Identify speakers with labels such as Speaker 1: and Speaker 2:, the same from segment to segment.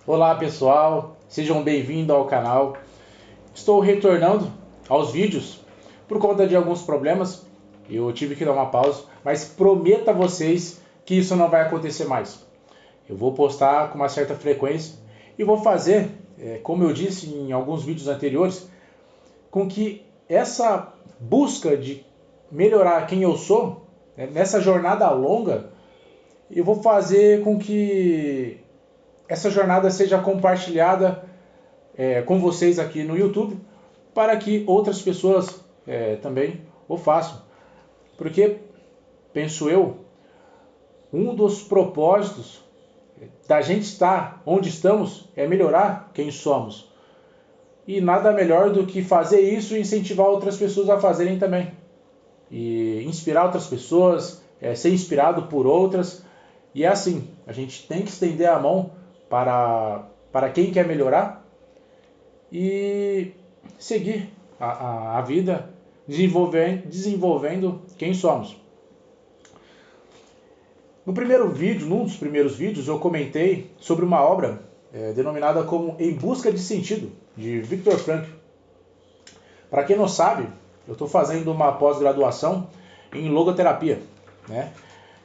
Speaker 1: Olá pessoal, sejam bem-vindos ao canal. Estou retornando aos vídeos por conta de alguns problemas. Eu tive que dar uma pausa, mas prometo a vocês que isso não vai acontecer mais. Eu vou postar com uma certa frequência e vou fazer, como eu disse em alguns vídeos anteriores, com que essa busca de melhorar quem eu sou, nessa jornada longa, eu vou fazer com que essa jornada seja compartilhada com vocês aqui no YouTube, para que outras pessoas também o façam. Porque, penso eu, um dos propósitos da gente estar onde estamos é melhorar quem somos. E nada melhor do que fazer isso e incentivar outras pessoas a fazerem também. E inspirar outras pessoas, ser inspirado por outras. E é assim, a gente tem que estender a mão para quem quer melhorar e seguir a vida desenvolvendo quem somos. No primeiro vídeo, num dos primeiros vídeos, eu comentei sobre uma obra denominada como Em Busca de Sentido, de Viktor Frankl. Para quem não sabe, eu estou fazendo uma pós-graduação em logoterapia, né?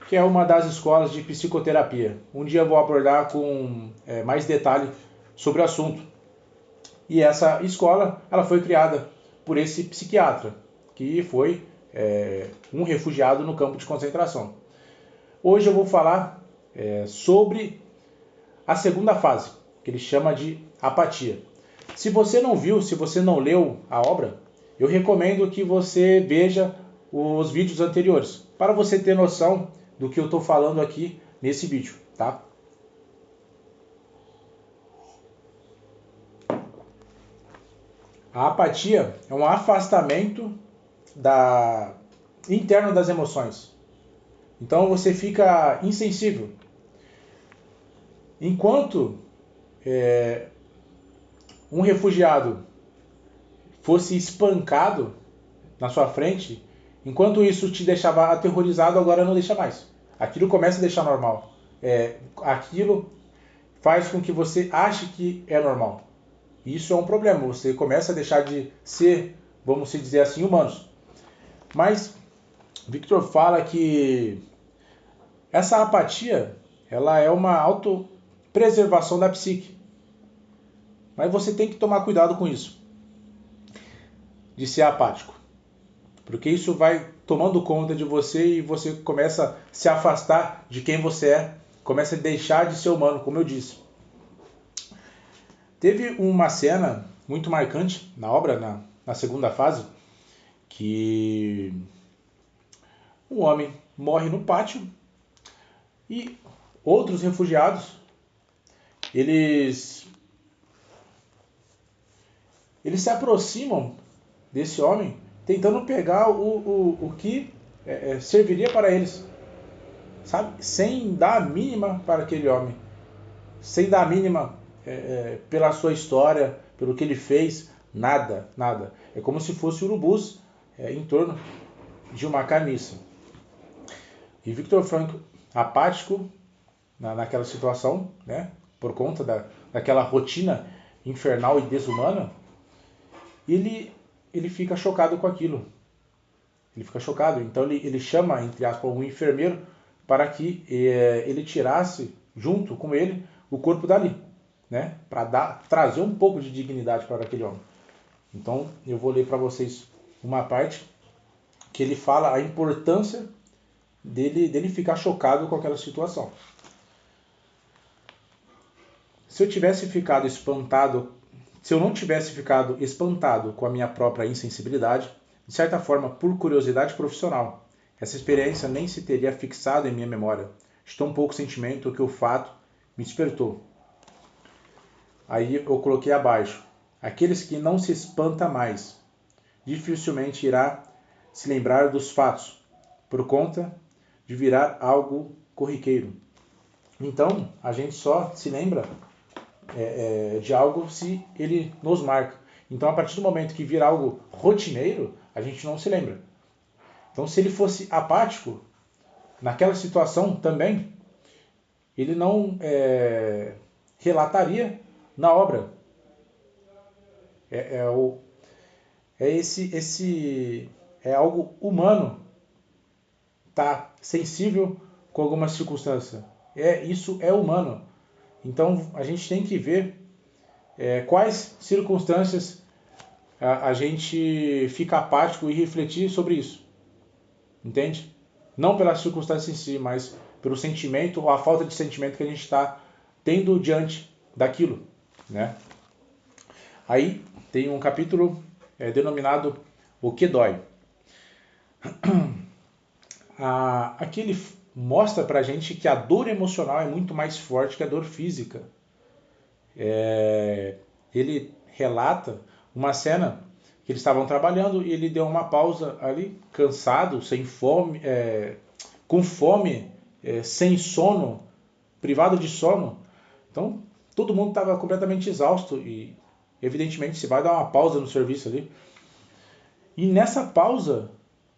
Speaker 1: Que é uma das escolas de psicoterapia. Um dia eu vou abordar com mais detalhe sobre o assunto. E essa escola ela foi criada por esse psiquiatra, que foi um refugiado no campo de concentração. Hoje eu vou falar sobre a segunda fase, que ele chama de apatia. Se você não viu, se você não leu a obra, eu recomendo que você veja os vídeos anteriores, para você ter noção do que eu estou falando aqui nesse vídeo, tá? A apatia é um afastamento interno das emoções. Então você fica insensível. Enquanto um refugiado fosse espancado na sua frente, enquanto isso te deixava aterrorizado, agora não deixa mais. Aquilo começa a deixar normal. Aquilo faz com que você ache que é normal. Isso é um problema. Você começa a deixar de ser, vamos dizer assim, humanos. Mas Victor fala que essa apatia, ela é uma autopreservação da psique. Mas você tem que tomar cuidado com isso, de ser apático. Porque isso vai tomando conta de você e você começa a se afastar de quem você é, começa a deixar de ser humano, como eu disse. Teve uma cena muito marcante na obra, na segunda fase, que um homem morre no pátio e outros refugiados, eles se aproximam desse homem tentando pegar o que serviria para eles, sabe? Sem dar a mínima para aquele homem, sem dar a mínima pela sua história, pelo que ele fez, nada, nada. É como se fosse urubus em torno de uma carniça. E Viktor Frankl, apático naquela situação, né, por conta daquela rotina infernal e desumana, ele fica chocado com aquilo. Ele fica chocado. Então ele chama, entre aspas, um enfermeiro para que ele tirasse, junto com ele, o corpo dali, né, para trazer um pouco de dignidade para aquele homem. Então eu vou ler para vocês uma parte que ele fala a importância dele ficar chocado com aquela situação. Se eu não tivesse ficado espantado com a minha própria insensibilidade, de certa forma por curiosidade profissional, essa experiência nem se teria fixado em minha memória, de tão pouco sentimento que o fato me despertou. Aí eu coloquei abaixo: aqueles que não se espanta mais, dificilmente irá se lembrar dos fatos, por conta de virar algo corriqueiro. Então, a gente só se lembra de algo se ele nos marca. Então, a partir do momento que vira algo rotineiro, a gente não se lembra. Então, se ele fosse apático, naquela situação também, ele não relataria na obra. É algo humano, tá sensível com alguma circunstância. Isso é humano. Então a gente tem que ver quais circunstâncias a gente fica apático e refletir sobre isso. Entende? Não pela circunstância em si, mas pelo sentimento ou a falta de sentimento que a gente está tendo diante daquilo, né? Aí tem um capítulo denominado O que dói. Aqui ele mostra pra gente que a dor emocional é muito mais forte que a dor física. Ele relata uma cena que eles estavam trabalhando e ele deu uma pausa ali, cansado, sem fome, com fome, sem sono, privado de sono. Então todo mundo estava completamente exausto e evidentemente se vai dar uma pausa no serviço ali. E nessa pausa,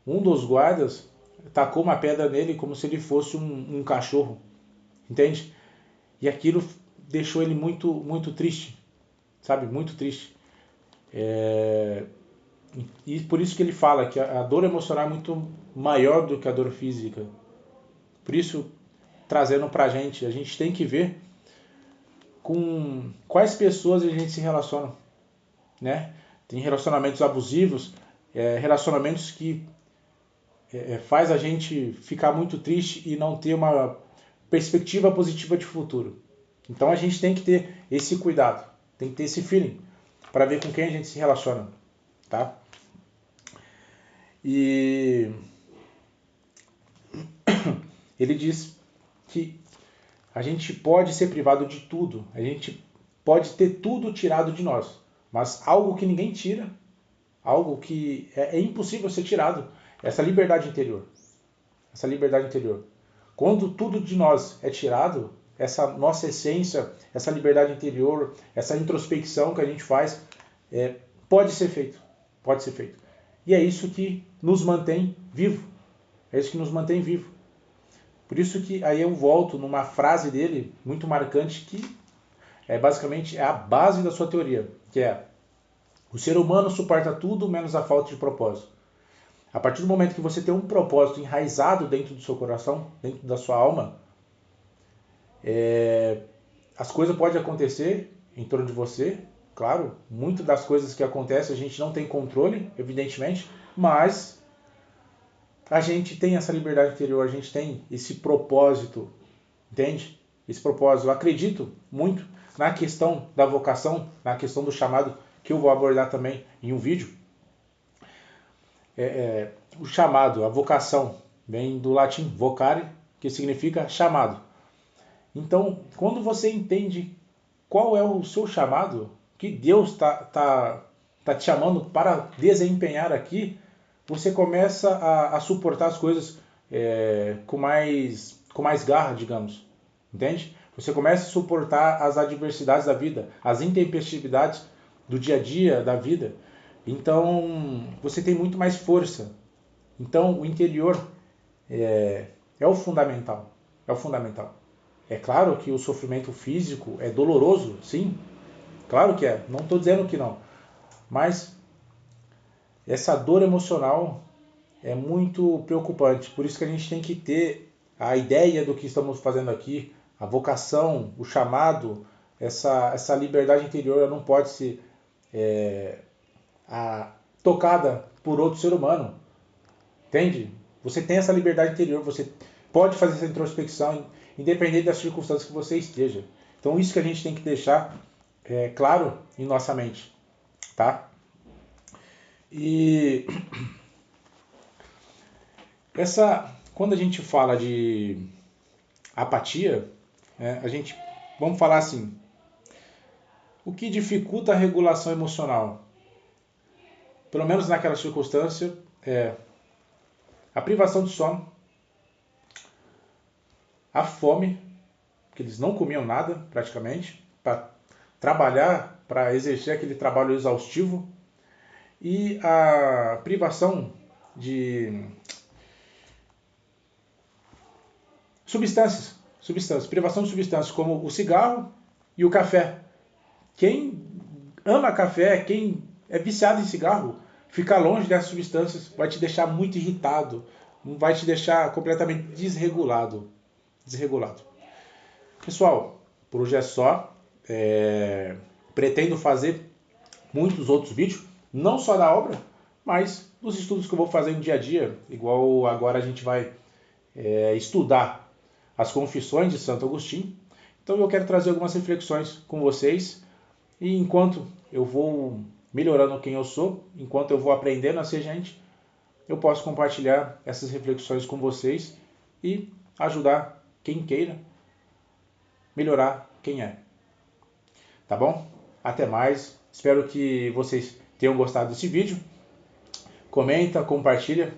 Speaker 1: um dos guardas tacou uma pedra nele como se ele fosse um cachorro, entende? E aquilo deixou ele muito, muito triste, sabe? Muito triste. E por isso que ele fala que a dor emocional é muito maior do que a dor física. Por isso, trazendo pra gente, a gente tem que ver com quais pessoas a gente se relaciona, né? Tem relacionamentos abusivos, relacionamentos que faz a gente ficar muito triste e não ter uma perspectiva positiva de futuro. Então a gente tem que ter esse cuidado, tem que ter esse feeling para ver com quem a gente se relaciona, tá? E ele diz que a gente pode ser privado de tudo, a gente pode ter tudo tirado de nós, mas algo que ninguém tira, algo que é impossível ser tirado, é essa liberdade interior. Essa liberdade interior. Quando tudo de nós é tirado, essa nossa essência, essa liberdade interior, essa introspecção que a gente faz, pode ser feito. Pode ser feito. E é isso que nos mantém vivo. É isso que nos mantém vivo. Por isso que aí eu volto numa frase dele, muito marcante, que basicamente a base da sua teoria, que é: o ser humano suporta tudo menos a falta de propósito. A partir do momento que você tem um propósito enraizado dentro do seu coração, dentro da sua alma, as coisas podem acontecer em torno de você. Claro, muitas das coisas que acontecem a gente não tem controle, evidentemente, mas a gente tem essa liberdade interior, a gente tem esse propósito, entende? Esse propósito. Eu acredito muito na questão da vocação, na questão do chamado, que eu vou abordar também em um vídeo. O chamado, a vocação, vem do latim vocare, que significa chamado. Então, quando você entende qual é o seu chamado, que Deus tá te chamando para desempenhar aqui, você começa a suportar as coisas com mais garra, digamos. Entende? Você começa a suportar as adversidades da vida, as intempestividades do dia a dia da vida. Então, você tem muito mais força. Então, o interior é o fundamental. É o fundamental. É claro que o sofrimento físico é doloroso, sim. Claro que é. Não estou dizendo que não. Mas essa dor emocional é muito preocupante. Por isso que a gente tem que ter a ideia do que estamos fazendo aqui, a vocação, o chamado, essa liberdade interior, ela não pode ser tocada por outro ser humano. Entende? Você tem essa liberdade interior, você pode fazer essa introspecção, independente das circunstâncias que você esteja. Então isso que a gente tem que deixar claro em nossa mente, tá? E quando a gente fala de apatia, vamos falar assim, o que dificulta a regulação emocional? Pelo menos naquela circunstância, é a privação de sono, a fome, que eles não comiam nada praticamente, para trabalhar, para exercer aquele trabalho exaustivo, e a privação de substâncias, privação de substâncias como o cigarro, E o café. Quem ama café, quem é viciado em cigarro, ficar longe dessas substâncias vai te deixar muito irritado, vai te deixar completamente desregulado. Pessoal, por hoje é só. Pretendo fazer muitos outros vídeos, não só da obra, mas dos estudos que eu vou fazer no dia a dia, igual agora a gente vai estudar as Confissões de Santo Agostinho. Então eu quero trazer algumas reflexões com vocês, e enquanto eu vou melhorando quem eu sou, enquanto eu vou aprendendo a ser gente, eu posso compartilhar essas reflexões com vocês e ajudar quem queira melhorar quem é. Tá bom? Até mais. Espero que vocês tenham gostado desse vídeo. Comenta, compartilha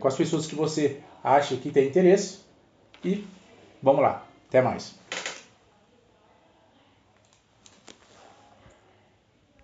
Speaker 1: com as pessoas que você acha que tem interesse. E vamos lá. Até mais.